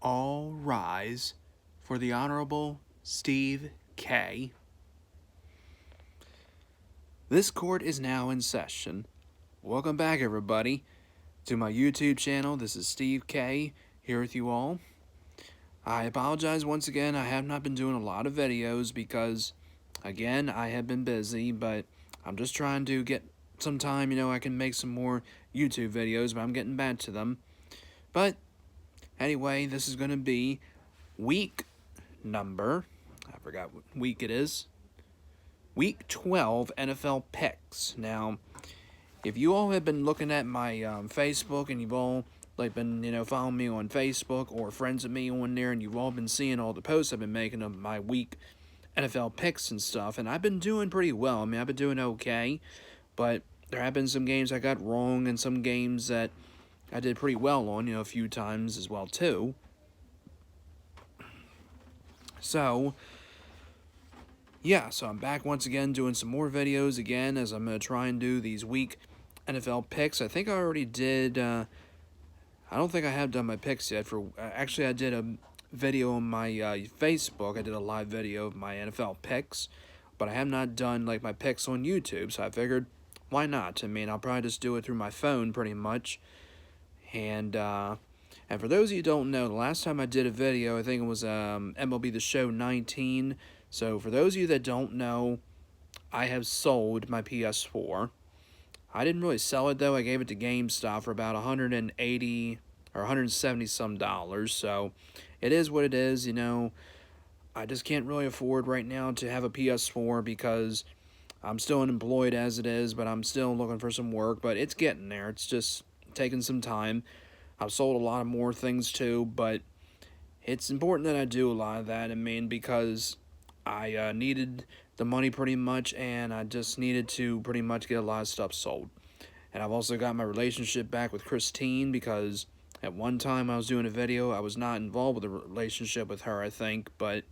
All rise for the Honorable Steve K. This court is now in session. Welcome back, everybody, to my YouTube channel. This is Steve K here with you all. I apologize once again. I have not been doing a lot of videos because, again, I have been busy, but I'm just trying to get some time. I can make some more YouTube videos, but I'm getting back to them. But anyway, this is going to be week number, I forgot what week it is, week 12 NFL picks. Now, if you all have been looking at my Facebook and you've all been following me on Facebook or friends of me on there, and you've all been seeing all the posts I've been making of my week NFL picks and stuff, and I've been doing pretty well. I mean, I've been doing okay, but there have been some games I got wrong and some games that I did pretty well on, a few times as well too. So yeah, so I'm back once again doing some more videos again, as I'm going to try and do these week NFL picks. I think I already did, I don't think I have done my picks yet. Actually, I did a video on my Facebook. I did a live video of my NFL picks, but I have not done my picks on YouTube, so I figured, why not? I mean, I'll probably just do it through my phone pretty much. And for those of you who don't know, the last time I did a video, I think it was MLB The Show 19. So for those of you that don't know, I have sold my PS4. I didn't really sell it though. I gave it to GameStop for about $180 or $170 some dollars. So it is what it is. I just can't really afford right now to have a PS4 because I'm still unemployed as it is, but I'm still looking for some work. But it's getting there. It's just taking some time. I've sold a lot of more things too, but it's important that I do a lot of that. I mean, because I needed the money pretty much, and I just needed to pretty much get a lot of stuff sold. And I've also got my relationship back with Christine, because at one time I was doing a video, I was not involved with a relationship with her, I think, but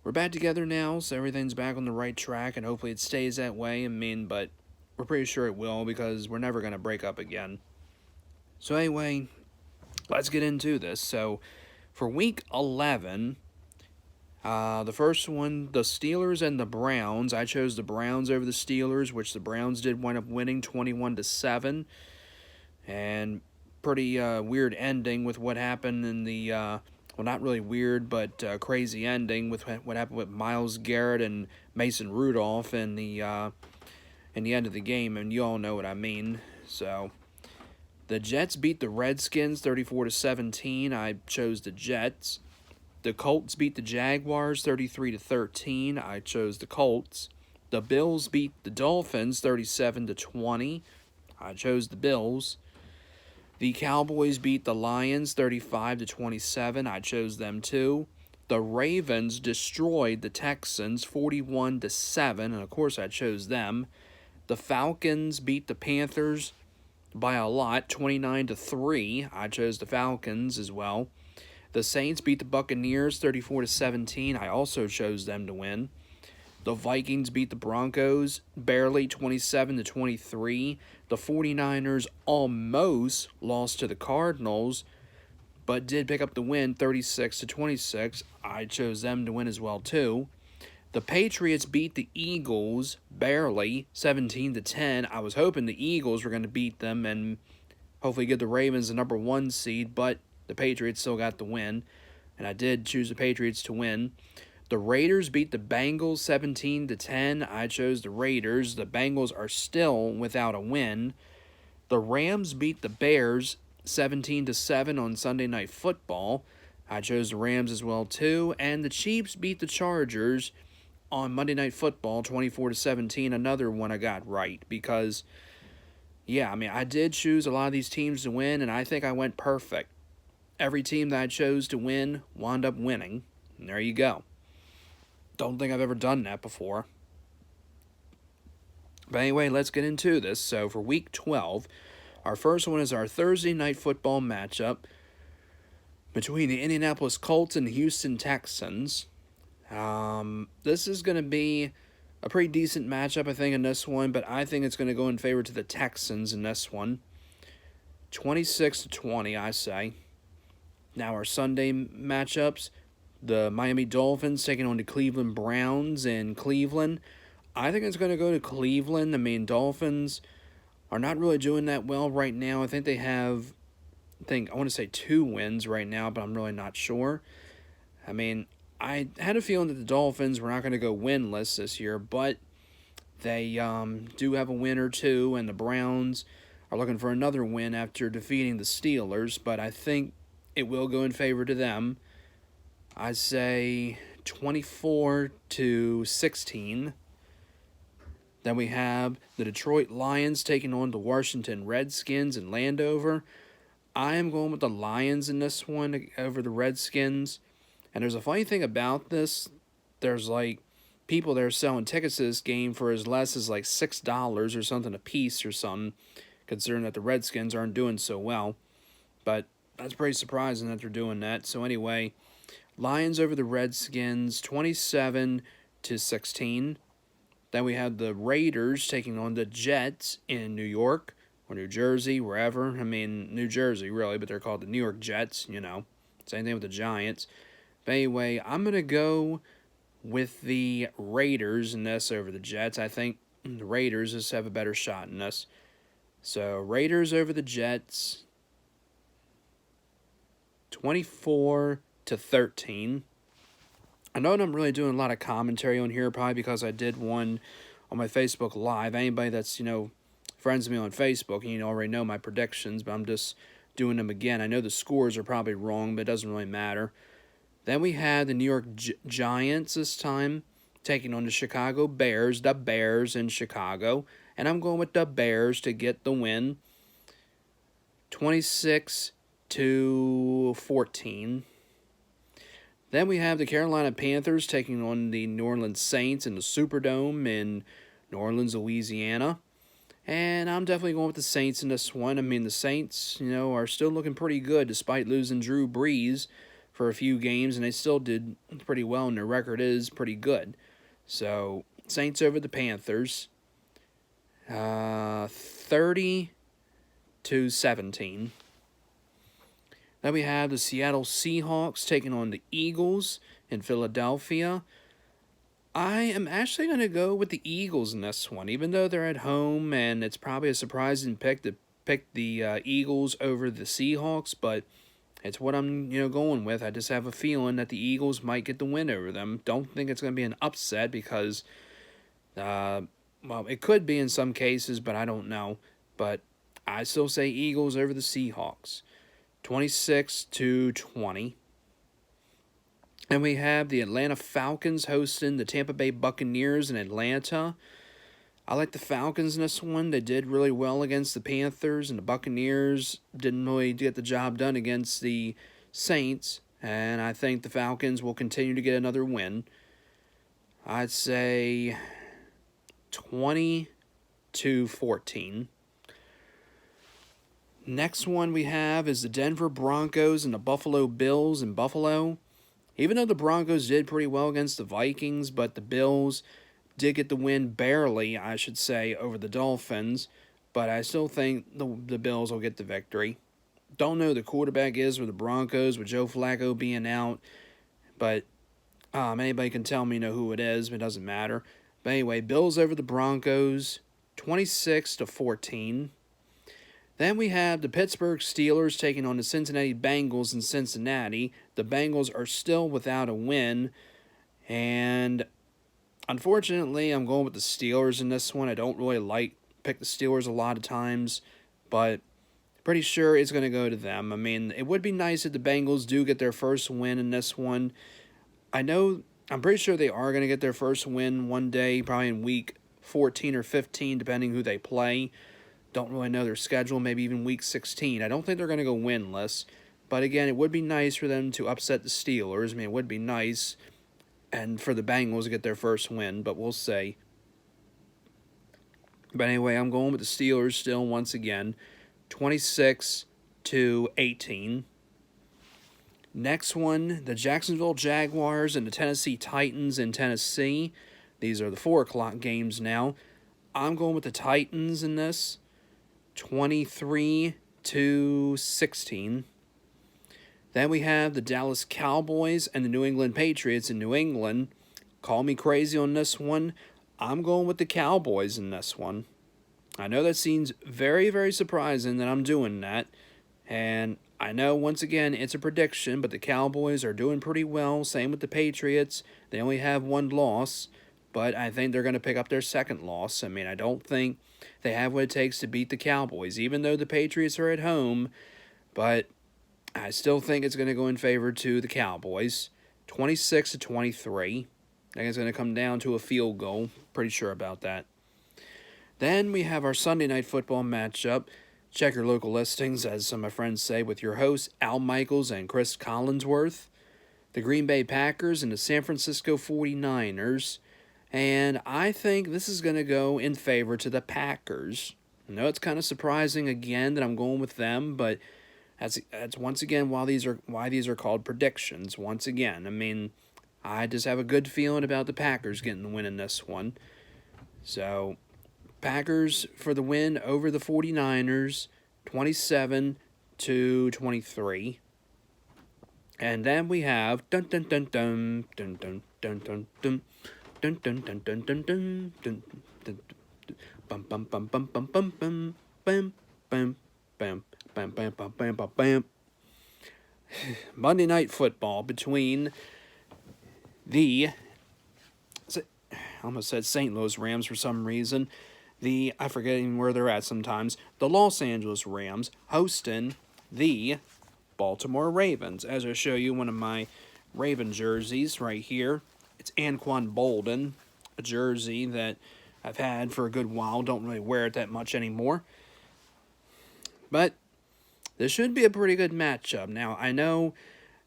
we're back together now, so everything's back on the right track, and hopefully it stays that way. I mean, but we're pretty sure it will, because we're never going to break up again. So anyway, let's get into this. So for week 11, the first one, the Steelers and the Browns. I chose the Browns over the Steelers, which the Browns did wind up winning 21-7. And pretty weird ending with what happened in the, well, not really weird, but crazy ending with what happened with Myles Garrett and Mason Rudolph in the end of the game, and you all know what I mean. So the Jets beat the Redskins 34-17. I chose the Jets. The Colts beat the Jaguars 33-13. I chose the Colts. The Bills beat the Dolphins 37-20. I chose the Bills. The Cowboys beat the Lions 35-27. I chose them too. The Ravens destroyed the Texans 41-7, and of course I chose them. The Falcons beat the Panthers by a lot, 29-3. I chose the Falcons as well. The Saints beat the Buccaneers 34-17. I also chose them to win. The Vikings beat the Broncos barely, 27-23. The 49ers almost lost to the Cardinals, but did pick up the win 36-26. I chose them to win as well too. The Patriots beat the Eagles barely, 17-10. I was hoping the Eagles were going to beat them and hopefully give the Ravens the number 1 seed, but the Patriots still got the win, and I did choose the Patriots to win. The Raiders beat the Bengals 17-10. I chose the Raiders. The Bengals are still without a win. The Rams beat the Bears 17-7 on Sunday Night Football. I chose the Rams as well too. And the Chiefs beat the Chargers on Monday Night Football 24-17. Another one I got right, because yeah, I mean, I did choose a lot of these teams to win, and I think I went perfect. Every team that I chose to win wound up winning. And there you go. Don't think I've ever done that before. But anyway, let's get into this. So for week 12, our first one is our Thursday Night Football matchup between the Indianapolis Colts and the Houston Texans. This is going to be a pretty decent matchup, I think, in this one, but I think it's going to go in favor to the Texans in this one. 26-20, I say. Now our Sunday matchups, the Miami Dolphins taking on the Cleveland Browns in Cleveland. I think it's going to go to Cleveland. I mean, Dolphins are not really doing that well right now. I think they have, I want to say 2 wins right now, but I'm really not sure. I mean, I had a feeling that the Dolphins were not going to go winless this year, but they do have a win or two, and the Browns are looking for another win after defeating the Steelers, but I think it will go in favor to them. I say 24-16. Then we have the Detroit Lions taking on the Washington Redskins in Landover. I am going with the Lions in this one over the Redskins. And there's a funny thing about this. There's like people that are selling tickets to this game for as less as like $6 or something a piece or something, considering that the Redskins aren't doing so well. But that's pretty surprising that they're doing that. So anyway, Lions over the Redskins, 27-16. Then we have the Raiders taking on the Jets in New York or New Jersey, wherever. I mean, New Jersey, really, but they're called the New York Jets, you know. Same thing with the Giants. But anyway, I'm going to go with the Raiders in this over the Jets. I think the Raiders just have a better shot in this. So, Raiders over the Jets, 24-13. I know I'm really doing a lot of commentary on here, probably because I did one on my Facebook Live. Anybody that's, friends with me on Facebook, and already know my predictions, but I'm just doing them again. I know the scores are probably wrong, but it doesn't really matter. Then we had the New York Giants this time, taking on the Chicago Bears, the Bears in Chicago. And I'm going with the Bears to get the win, 26-14. Then we have the Carolina Panthers taking on the New Orleans Saints in the Superdome in New Orleans, Louisiana. And I'm definitely going with the Saints in this one. I mean, the Saints, are still looking pretty good despite losing Drew Brees for a few games, and they still did pretty well, and their record is pretty good. So, Saints over the Panthers, 30-17. Then we have the Seattle Seahawks taking on the Eagles in Philadelphia. I am actually going to go with the Eagles in this one, even though they're at home, and it's probably a surprising pick to pick the Eagles over the Seahawks, but it's what I'm going with. I just have a feeling that the Eagles might get the win over them. Don't think it's going to be an upset because, it could be in some cases, but I don't know. But I still say Eagles over the Seahawks. 26-20. And we have the Atlanta Falcons hosting the Tampa Bay Buccaneers in Atlanta. I like the Falcons in this one. They did really well against the Panthers, and the Buccaneers didn't really get the job done against the Saints. And I think the Falcons will continue to get another win. I'd say 20-14. Next one we have is the Denver Broncos and the Buffalo Bills in Buffalo. Even though the Broncos did pretty well against the Vikings, but the Bills did get the win barely, I should say, over the Dolphins. But I still think the Bills will get the victory. Don't know who the quarterback is with the Broncos, with Joe Flacco being out. But anybody can tell me who it is, but it doesn't matter. But anyway, Bills over the Broncos, 26-14. Then we have the Pittsburgh Steelers taking on the Cincinnati Bengals in Cincinnati. The Bengals are still without a win. And unfortunately, I'm going with the Steelers in this one. I don't really pick the Steelers a lot of times, but pretty sure it's going to go to them. I mean, it would be nice if the Bengals do get their first win in this one. I'm pretty sure they are going to get their first win one day, probably in week 14 or 15, depending who they play. Don't really know their schedule, maybe even week 16. I don't think they're going to go winless. But again, it would be nice for them to upset the Steelers. I mean, it would be nice. And for the Bengals to get their first win, but we'll see. But anyway, I'm going with the Steelers still once again. 26-18. Next one, the Jacksonville Jaguars and the Tennessee Titans in Tennessee. These are the 4 o'clock games now. I'm going with the Titans in this. 23-16. Then we have the Dallas Cowboys and the New England Patriots in New England. Call me crazy on this one. I'm going with the Cowboys in this one. I know that seems very, very surprising that I'm doing that. And I know, once again, it's a prediction, but the Cowboys are doing pretty well. Same with the Patriots. They only have one loss, but I think they're going to pick up their second loss. I mean, I don't think they have what it takes to beat the Cowboys, even though the Patriots are at home. But I still think it's going to go in favor to the Cowboys. 26-23. I think it's going to come down to a field goal. Pretty sure about that. Then we have our Sunday Night Football matchup. Check your local listings, as some of my friends say, with your hosts, Al Michaels and Chris Collinsworth. The Green Bay Packers and the San Francisco 49ers. And I think this is going to go in favor to the Packers. I know it's kind of surprising again that I'm going with them, but that's once again why these are called predictions. Once again, I mean, I just have a good feeling about the Packers getting the win in this one. So, Packers for the win over the 49ers, 27-23. And then we have dun dun dun dun dun dun dun dun dun dun dun dun dun dun dun dun dun bum bum bum bum bum bum bum bam bam bam bam bam bam bam bam bam. Monday Night Football between the, I almost said St. Louis Rams for some reason. I forget even where they're at sometimes. The Los Angeles Rams hosting the Baltimore Ravens. As I show you one of my Raven jerseys right here. It's Anquan Boldin, a jersey that I've had for a good while. Don't really wear it that much anymore. But this should be a pretty good matchup. Now, I know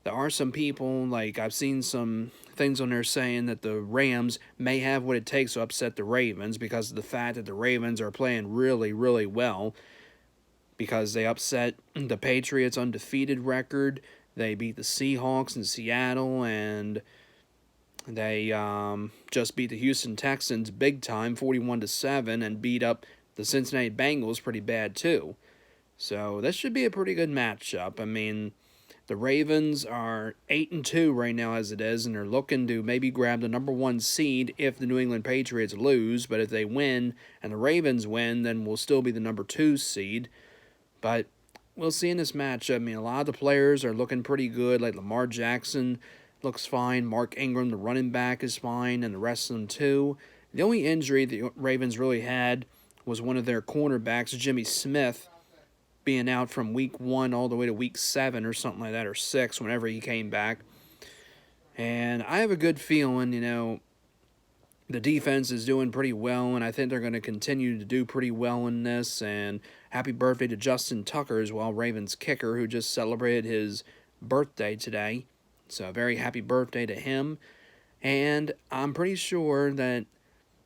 there are some people, like I've seen some things on there saying that the Rams may have what it takes to upset the Ravens because of the fact that the Ravens are playing really, really well, because they upset the Patriots' undefeated record. They beat the Seahawks in Seattle, and they just beat the Houston Texans big time, 41-7, and beat up the Cincinnati Bengals pretty bad too. So this should be a pretty good matchup. I mean, the Ravens are 8-2 right now as it is, and they're looking to maybe grab the number 1 seed if the New England Patriots lose. But if they win and the Ravens win, then we'll still be the number 2 seed. But we'll see in this matchup. I mean, a lot of the players are looking pretty good, like Lamar Jackson looks fine. Mark Ingram, the running back, is fine, and the rest of them too. The only injury the Ravens really had was one of their cornerbacks, Jimmy Smith, being out from week 1 all the way to week 7 or something like that, or 6, whenever he came back. And I have a good feeling, the defense is doing pretty well, and I think they're going to continue to do pretty well in this. And happy birthday to Justin Tucker as well, Ravens kicker, who just celebrated his birthday today. So very happy birthday to him. And I'm pretty sure that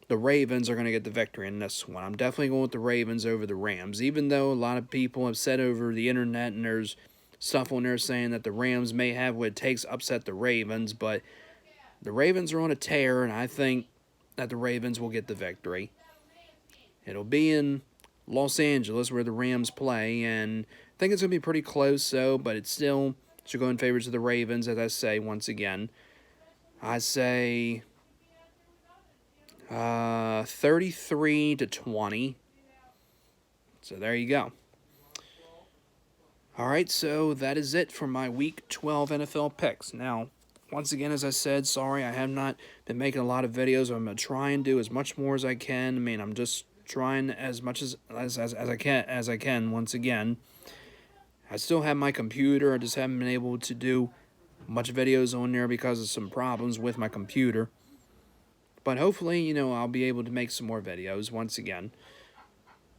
the Ravens are going to get the victory in this one. I'm definitely going with the Ravens over the Rams, even though a lot of people have said over the internet, and there's stuff on there saying that the Rams may have what it takes to upset the Ravens, but the Ravens are on a tear, and I think that the Ravens will get the victory. It'll be in Los Angeles where the Rams play, and I think it's going to be pretty close, though, but it still should go in favor of the Ravens, as I say once again. I say 33-20. So there you go. All right, so that is it for my Week 12 NFL picks. Now, once again, as I said, sorry, I have not been making a lot of videos. I'm going to try and do as much more as I can. I mean, I'm just trying as much as I can, once again. I still have my computer. I just haven't been able to do much videos on there because of some problems with my computer. But hopefully, I'll be able to make some more videos once again.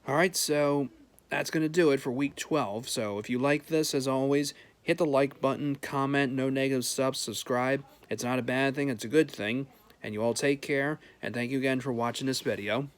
Alright, so that's going to do it for Week 12. So if you like this, as always, hit the like button, comment, no negative stuff, subscribe. It's not a bad thing, it's a good thing. And you all take care, and thank you again for watching this video.